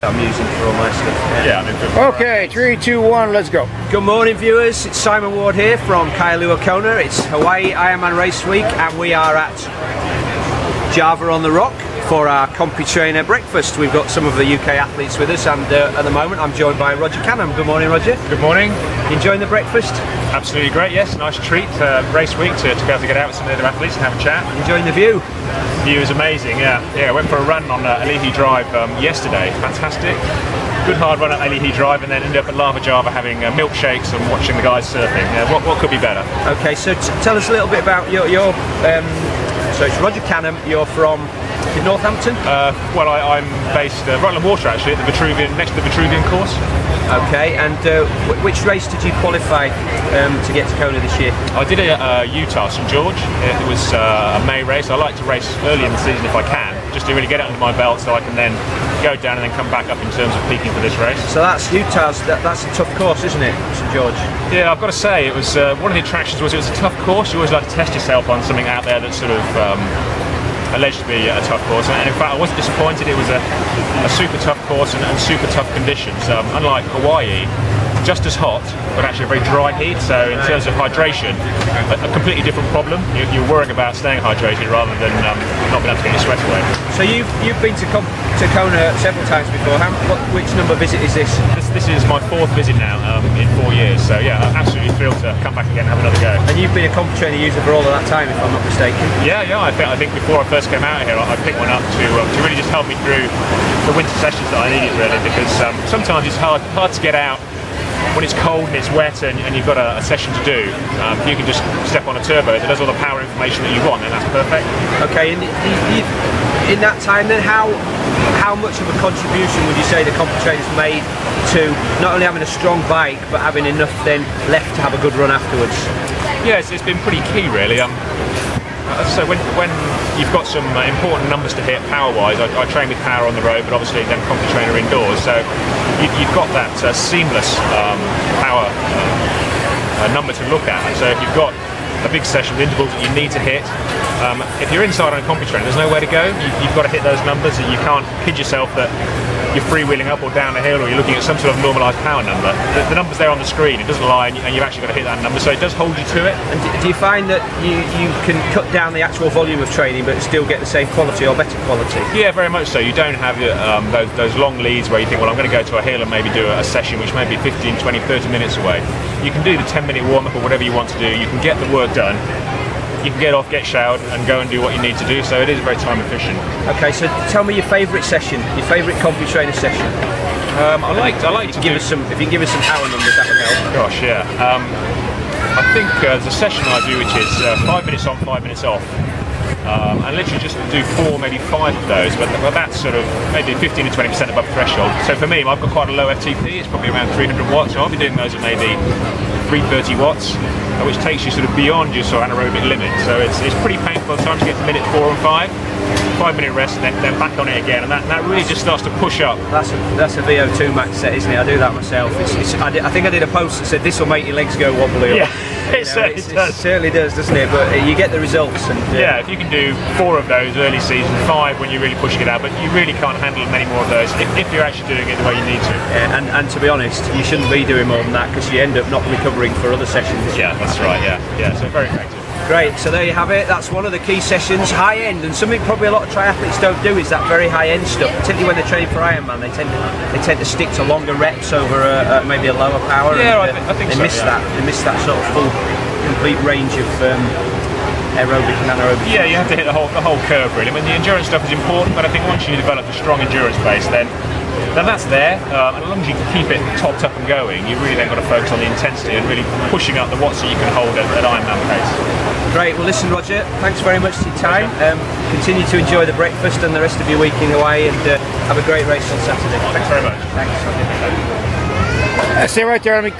I'm using for all my stuff. Yeah, I mean, okay, 3, 2, 1, let's go. Good morning, viewers. It's Simon Ward here from Kailua, Kona. It's Hawaii Ironman Race Week, and we are at Java on the Rock for our CompuTrainer breakfast. We've got some of the UK athletes with us, and at the moment I'm joined by Roger Canham. Good morning, Roger. Good morning. Enjoying the breakfast? Absolutely great, yes. Nice treat, race week to be able to get out with some of the other athletes and have a chat. Enjoying the view? The view is amazing, yeah. Yeah, I went for a run on Alihi Drive yesterday. Fantastic. Good hard run at Alihi Drive, and then ended up at Lava Java having milkshakes and watching the guys surfing. What could be better? Okay, so tell us a little bit about your so it's Roger Canham. You're from Northampton? Well, I'm based right on the water actually, at the Vitruvian, next to the Vitruvian course. Okay, and which race did you qualify to get to Kona this year? I did a Utah, St George. It was a May race. I like to race early in the season if I can, just to really get it under my belt so I can then go down and then come back up in terms of peaking for this race. So that's Utah's, that's a tough course, isn't it, St George? Yeah, I've got to say, it was one of the attractions was it was a tough course. You always like to test yourself on something out there that's sort of alleged to be a tough course, and in fact I wasn't disappointed. It was a super tough course and super tough conditions. Unlike Hawaii, just as hot, but actually a very dry heat, so in terms of hydration, a completely different problem. You're worrying about staying hydrated rather than not being able to get your sweat away. So you've been to Kona several times before. Which number visit is this? This is my 4th visit now in 4 years, so yeah, I'm absolutely thrilled to come back again and have another go. And you've been a CompuTrainer user for all of that time, if I'm not mistaken? Yeah, I think before I first came out here, I picked one up to really just help me through the winter sessions that I needed, really, because sometimes it's hard to get out when it's cold and it's wet and you've got a session to do. You can just step on a turbo that does all the power information that you want, and that's perfect. Okay, and in that time then, how much of a contribution would you say the CompuTrainer's made to not only having a strong bike, but having enough then left to have a good run afterwards? Yeah, it's been pretty key, really. So when you've got some important numbers to hit power-wise, I train with power on the road, but obviously then CompuTrainer indoors. So you've got that seamless power number to look at. So if you've got a big session with intervals that you need to hit, if you're inside on a CompuTrainer, there's nowhere to go. You've got to hit those numbers, and you can't kid yourself that you're freewheeling up or down a hill, or you're looking at some sort of normalised power number. The number's there on the screen, it doesn't lie, and you've actually got to hit that number, so it does hold you to it. And do you find that you can cut down the actual volume of training but still get the same quality or better quality? Yeah, very much so. You don't have those long leads where you think, well, I'm going to go to a hill and maybe do a session which may be 15, 20, 30 minutes away. You can do the 10-minute warm-up or whatever you want to do. You can get the work done. You can get off, get showered, and go and do what you need to do. So it is very time efficient. Okay, so tell me your favourite session, your favourite CompuTrainer session. I like to give us some. If you give us some power numbers, that would help. Gosh, yeah. I think there's a session I do which is 5 minutes on, 5 minutes off. And literally just do 4, maybe 5 of those, but that's sort of maybe 15 to 20% above threshold. So for me, I've got quite a low FTP, it's probably around 300 watts, so I'll be doing those at maybe 330 watts, which takes you sort of beyond your sort of anaerobic limit. So it's pretty painful by the time you get to minute 4 and 5. 5-minute rest, and then back on it again, and that really just starts to push up. That's a VO2 max set, isn't it? I do that myself. I think I did a post that said this will make your legs go wobbly. Yeah, it certainly does, doesn't it? But you get the results. And yeah, if you can do 4 of those early season, 5 when you're really pushing it out, but you really can't handle many more of those if you're actually doing it the way you need to. Yeah, and to be honest, you shouldn't be doing more than that because you end up not recovering for other sessions. Yeah, that's right. Yeah, so very effective. Great, so there you have it. That's one of the key sessions, high end, and something probably a lot of triathletes don't do is that very high end stuff. Particularly when they're training for Ironman, they tend to stick to longer reps over maybe a lower power. Yeah, and, I think they so, miss that. They miss that sort of full, complete range of aerobic and anaerobic. Yeah, you have to hit the whole curve really. I mean, the endurance stuff is important, but I think once you develop a strong endurance base, then that's there, and as long as you can keep it topped up and going, you really then got to focus on the intensity and really pushing up the watts that you can hold at Ironman pace. Great, well listen Roger, thanks very much for your time. Continue to enjoy the breakfast and the rest of your week in Hawaii, and have a great race on Saturday. Thanks very much. Thanks. Stay right there, let me